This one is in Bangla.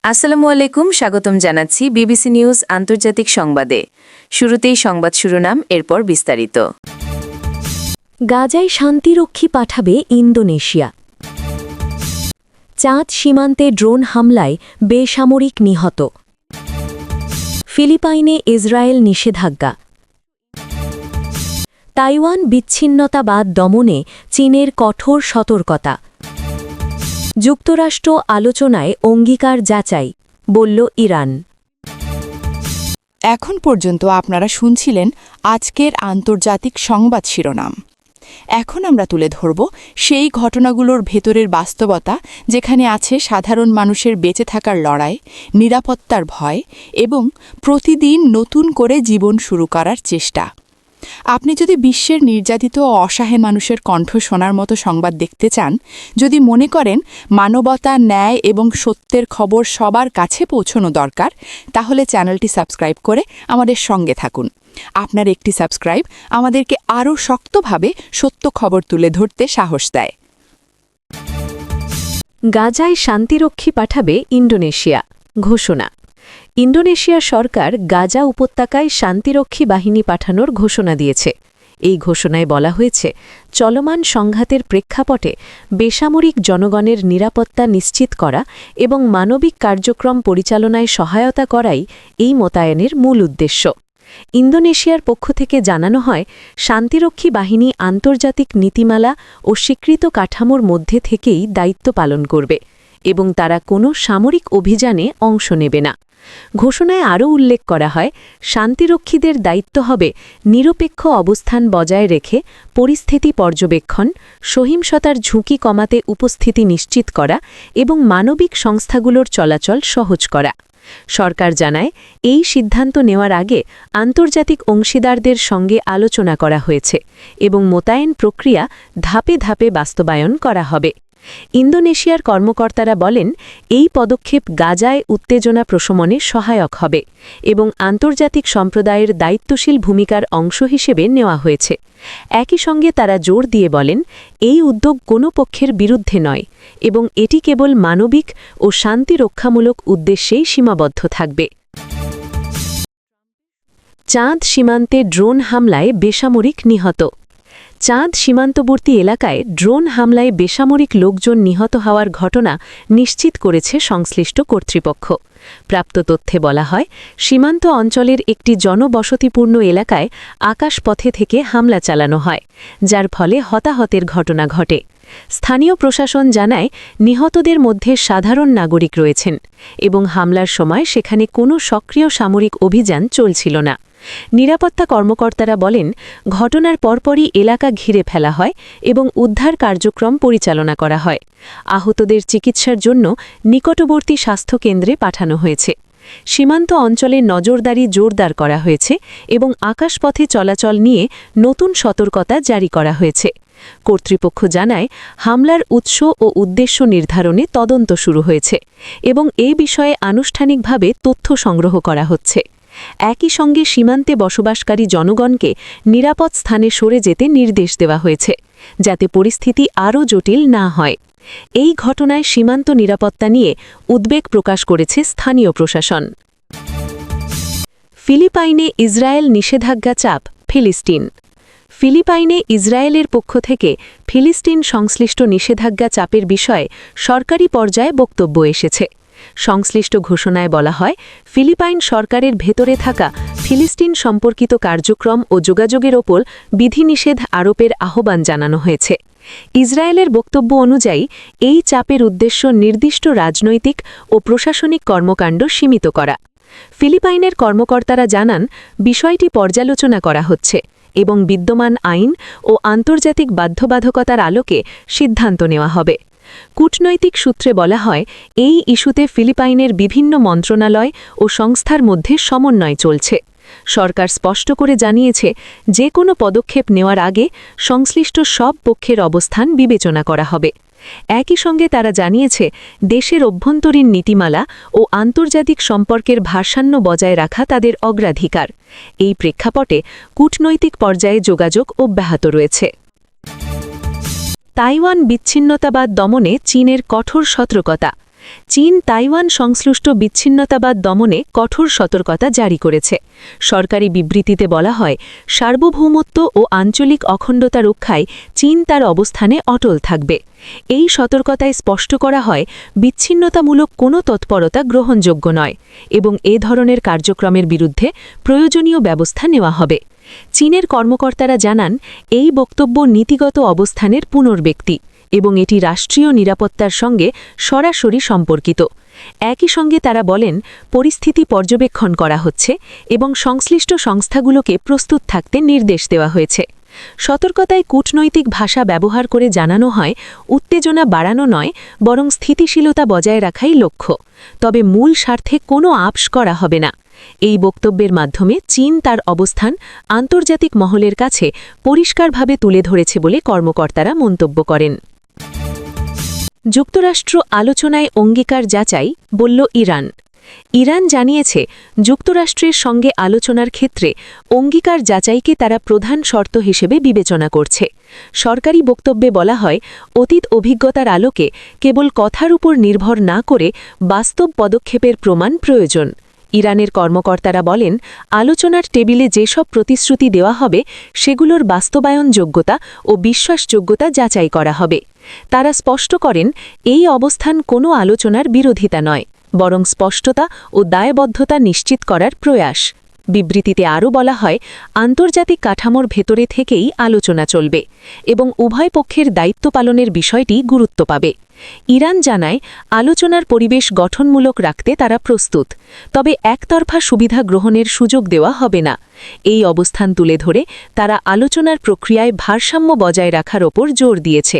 আসসালামু আলাইকুম, স্বাগতম জানাচ্ছি বিবিসি নিউজ আন্তর্জাতিক সংবাদে। শুরুতেই সংবাদ শিরোনাম, এরপর বিস্তারিত। গাজায় শান্তিরক্ষী পাঠাবে ইন্দোনেশিয়া। চাঁদ সীমান্তে ড্রোন হামলায় বেসামরিক নিহত। ফিলিপাইনে ইসরায়েল নিষেধাজ্ঞা। তাইওয়ান বিচ্ছিন্নতাবাদ দমনে চীনের কঠোর সতর্কতা। যুক্তরাষ্ট্র আলোচনায় অঙ্গীকার যাচাই, বলল ইরান। এখন পর্যন্ত আপনারা শুনছিলেন আজকের আন্তর্জাতিক সংবাদ শিরোনাম। এখন আমরা তুলে ধরব সেই ঘটনাগুলোর ভেতরের বাস্তবতা, যেখানে আছে সাধারণ মানুষের বেঁচে থাকার লড়াই, নিরাপত্তার ভয় এবং প্রতিদিন নতুন করে জীবন শুরু করার চেষ্টা। আপনি যদি বিশ্বের নির্যাতিত ও অসহায় মানুষের কণ্ঠ শোনার মতো সংবাদ দেখতে চান, যদি মনে করেন মানবতা, ন্যায় এবং সত্যের খবর সবার কাছে পৌঁছানো দরকার, তাহলে চ্যানেলটি সাবস্ক্রাইব করে আমাদের সঙ্গে থাকুন। আপনার একটি সাবস্ক্রাইব আমাদেরকে আরও শক্তভাবে সত্য খবর তুলে ধরতে সাহস দেয়। গাজায় শান্তিরক্ষী পাঠাবে ইন্দোনেশিয়া ঘোষণা। ইন্দোনেশিয়া সরকার গাজা উপত্যকায় শান্তিরক্ষী বাহিনী পাঠানোর ঘোষণা দিয়েছে। এই ঘোষণায় বলা হয়েছে, চলমান সংঘাতের প্রেক্ষাপটে বেসামরিক জনগণের নিরাপত্তা নিশ্চিত করা এবং মানবিক কার্যক্রম পরিচালনায় সহায়তা করাই এই মোতায়েনের মূল উদ্দেশ্য। ইন্দোনেশিয়ার পক্ষ থেকে জানানো হয়, শান্তিরক্ষী বাহিনী আন্তর্জাতিক নীতিমালা ও স্বীকৃত কাঠামোর মধ্যে থেকেই দায়িত্ব পালন করবে এবং তারা কোনো সামরিক অভিযানে অংশ নেবে না। ঘোষণায় আরও উল্লেখ করা হয়, শান্তিরক্ষীদের দায়িত্ব হবে নিরপেক্ষ অবস্থান বজায় রেখে পরিস্থিতি পর্যবেক্ষণ, সহিংসতার ঝুঁকি কমাতে উপস্থিতি নিশ্চিত করা এবং মানবিক সংস্থাগুলোর চলাচল সহজ করা। সরকার জানায়, এই সিদ্ধান্ত নেওয়ার আগে আন্তর্জাতিক অংশীদারদের সঙ্গে আলোচনা করা হয়েছে এবং মোতায়েন প্রক্রিয়া ধাপে ধাপে বাস্তবায়ন করা হবে। ইন্দোনেশিয়ার কর্মকর্তারা বলেন, এই পদক্ষেপ গাজায় উত্তেজনা প্রশমনে সহায়ক হবে এবং আন্তর্জাতিক সম্প্রদায়ের দায়িত্বশীল ভূমিকার অংশ হিসেবে নেওয়া হয়েছে। একই সঙ্গে তারা জোর দিয়ে বলেন, এই উদ্যোগ কোনো পক্ষের বিরুদ্ধে নয় এবং এটি কেবল মানবিক ও শান্তি রক্ষামূলক উদ্দেশ্যেই সীমাবদ্ধ থাকবে। চাঁদ সীমান্তে ড্রোন হামলায় বেসামরিক নিহত। চাঁদ সীমান্তবর্তী এলাকায় ড্রোন হামলায় বেসামরিক লোকজন নিহত হওয়ার ঘটনা নিশ্চিত করেছে সংশ্লিষ্ট কর্তৃপক্ষ। প্রাপ্ত তথ্যে বলা হয়, সীমান্ত অঞ্চলের একটি জনবসতিপূর্ণ এলাকায় আকাশপথে থেকে হামলা চালানো হয়, যার ফলে হতাহতের ঘটনা ঘটে। স্থানীয় প্রশাসন জানায়, নিহতদের মধ্যে সাধারণ নাগরিক রয়েছেন এবং হামলার সময় সেখানে কোনো সক্রিয় সামরিক অভিযান চলছিল না। নিরাপত্তা কর্মকর্তারা বলেন, ঘটনার পরপরই এলাকা ঘিরে ফেলা হয় এবং উদ্ধার কার্যক্রম পরিচালনা করা হয়। আহতদের চিকিৎসার জন্য নিকটবর্তী স্বাস্থ্যকেন্দ্রে পাঠানো হয়েছে। সীমান্ত অঞ্চলে নজরদারি জোরদার করা হয়েছে এবং আকাশপথে চলাচল নিয়ে নতুন সতর্কতা জারি করা হয়েছে। কর্তৃপক্ষ জানায়, হামলার উৎস ও উদ্দেশ্য নির্ধারণে তদন্ত শুরু হয়েছে এবং এ বিষয়ে আনুষ্ঠানিকভাবে তথ্য সংগ্রহ করা হচ্ছে। একই সঙ্গে সীমান্তে বসবাসকারী জনগণকে নিরাপদ স্থানে সরে যেতে নির্দেশ দেওয়া হয়েছে, যাতে পরিস্থিতি আরও জটিল না হয়। এই ঘটনায় সীমান্ত নিরাপত্তা নিয়ে উদ্বেগ প্রকাশ করেছে স্থানীয় প্রশাসন। ফিলিপাইনে ইসরায়েল নিষেধাজ্ঞা চাপ ফিলিস্তিন। ফিলিপাইনে ইসরায়েলের পক্ষ থেকে ফিলিস্তিন সংশ্লিষ্ট নিষেধাজ্ঞা চাপের বিষয়ে সরকারি পর্যায়ে বক্তব্য এসেছে। সংশ্লিষ্ট ঘোষণায় বলা হয়, ফিলিপাইন সরকারের ভেতরে থাকা ফিলিস্তিন সম্পর্কিত কার্যক্রম ও যোগাযোগের ওপর বিধিনিষেধ আরোপের আহ্বান জানানো হয়েছে। ইসরায়েলের বক্তব্য অনুযায়ী, এই চাপের উদ্দেশ্য নির্দিষ্ট রাজনৈতিক ও প্রশাসনিক কর্মকাণ্ড সীমিত করা। ফিলিপাইনের কর্মকর্তারা জানান, বিষয়টি পর্যালোচনা করা হচ্ছে এবং বিদ্যমান আইন ও আন্তর্জাতিক বাধ্যবাধকতার আলোকে সিদ্ধান্ত নেওয়া হবে। কূটনৈতিক সূত্রে বলা হয়, এই ইস্যুতে ফিলিপাইনের বিভিন্ন মন্ত্রণালয় ও সংস্থার মধ্যে সমন্বয় চলছে। সরকার স্পষ্ট করে জানিয়েছে, যে কোনো পদক্ষেপ নেওয়ার আগে সংশ্লিষ্ট সব পক্ষের অবস্থান বিবেচনা করা হবে। একই সঙ্গে তারা জানিয়েছে, দেশের অভ্যন্তরীণ নীতিমালা ও আন্তর্জাতিক সম্পর্কের ভারসাম্য বজায় রাখা তাদের অগ্রাধিকার। এই প্রেক্ষাপটে কূটনৈতিক পর্যায়ে যোগাযোগ অব্যাহত রয়েছে। তাইওয়ান বিচ্ছিন্নতাবাদ দমনে চীনের কঠোর সতর্কতা। চীন তাইওয়ান সংশ্লিষ্ট বিচ্ছিন্নতাবাদ দমনে কঠোর সতর্কতা জারি করেছে। সরকারি বিবৃতিতে বলা হয়, সার্বভৌমত্ব ও আঞ্চলিক অখণ্ডতা রক্ষায় চীন তার অবস্থানে অটল থাকবে। এই সতর্কতায় স্পষ্ট করা হয়, বিচ্ছিন্নতামূলক কোনো তৎপরতা গ্রহণযোগ্য নয় এবং এ ধরনের কার্যক্রমের বিরুদ্ধে প্রয়োজনীয় ব্যবস্থা নেওয়া হবে। চীনের কর্মকর্তারা জানান, এই বক্তব্য নীতিগত অবস্থানের পুনর্ব্যক্তি এবং এটি রাষ্ট্রীয় নিরাপত্তার সঙ্গে সরাসরি সম্পর্কিত। একই সঙ্গে তারা বলেন, পরিস্থিতি পর্যবেক্ষণ করা হচ্ছে এবং সংশ্লিষ্ট সংস্থাগুলোকে প্রস্তুত থাকতে নির্দেশ দেওয়া হয়েছে। সতর্কতায় কূটনৈতিক ভাষা ব্যবহার করে জানানো হয়, উত্তেজনা বাড়ানো নয়, বরং স্থিতিশীলতা বজায় রাখাই লক্ষ্য। তবে মূল স্বার্থে কোনো আপস করা হবে না। এই বক্তব্যের মাধ্যমে চীন তার অবস্থান আন্তর্জাতিক মহলের কাছে পরিষ্কারভাবে তুলে ধরেছে বলে কর্মকর্তারা মন্তব্য করেন। যুক্তরাষ্ট্র আলোচনায় অঙ্গীকার যাচাই, বলল ইরান। ইরান জানিয়েছে, যুক্তরাষ্ট্রের সঙ্গে আলোচনার ক্ষেত্রে অঙ্গীকার যাচাইকে তারা প্রধান শর্ত হিসেবে বিবেচনা করছে। সরকারি বক্তব্যে বলা হয়, অতীত অভিজ্ঞতার আলোকে কেবল কথার উপর নির্ভর না করে বাস্তব পদক্ষেপের প্রমাণ প্রয়োজন। ইরানের কর্মকর্তারা বলেন, আলোচনার টেবিলে যেসব প্রতিশ্রুতি দেওয়া হবে সেগুলোর বাস্তবায়ন যোগ্যতা ও বিশ্বাসযোগ্যতা যাচাই করা হবে। তারা স্পষ্ট করেন, এই অবস্থান কোনো আলোচনার বিরোধিতা নয়, বরং স্পষ্টতা ও দায়বদ্ধতা নিশ্চিত করার প্রয়াস। বিবৃতিতে আরও বলা হয়, আন্তর্জাতিক কাঠামোর ভেতরে থেকেই আলোচনা চলবে এবং উভয় পক্ষের দায়িত্ব পালনের বিষয়টি গুরুত্ব পাবে। ইরান জানায়, আলোচনার পরিবেশ গঠনমূলক রাখতে তারা প্রস্তুত, তবে একতরফা সুবিধা গ্রহণের সুযোগ দেওয়া হবে না। এই অবস্থান তুলে ধরে তারা আলোচনার প্রক্রিয়ায় ভারসাম্য বজায় রাখার ওপর জোর দিয়েছে।